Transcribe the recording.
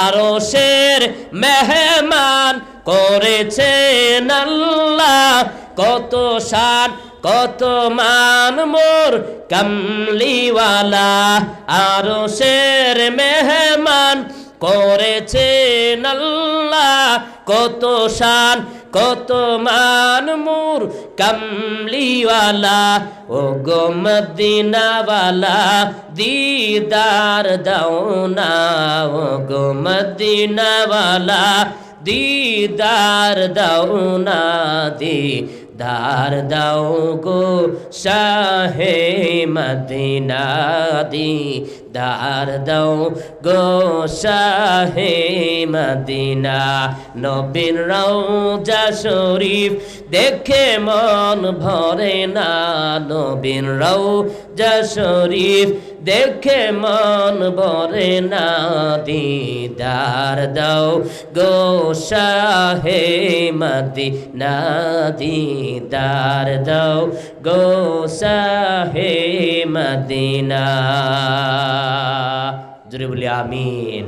আরশের মেহমান করেছেন আল্লাহ, কত শান কত মান মোর কামলিওয়ালা। আরশের মেহমান করেছেন আল্লাহ, কত শান কত মান মোর কামলিওয়ালা। ও গো মদিনাওয়ালা দিদার দাও না, ও গো মদিনাওয়ালা দিদার দাও না, দিদার দাও গো শাহে মদিনা, দিদার দাও গো শাহে মদিনা। নবীর রওজা শরীফ দেখে মন ভরে না, নবীর রওজা শরীফ দেখে মন ভরে না, দিদার দাও গো শাহে মদিনা, দিদার দাও গো শাহে মদিনা। জোরে বলি আমিন।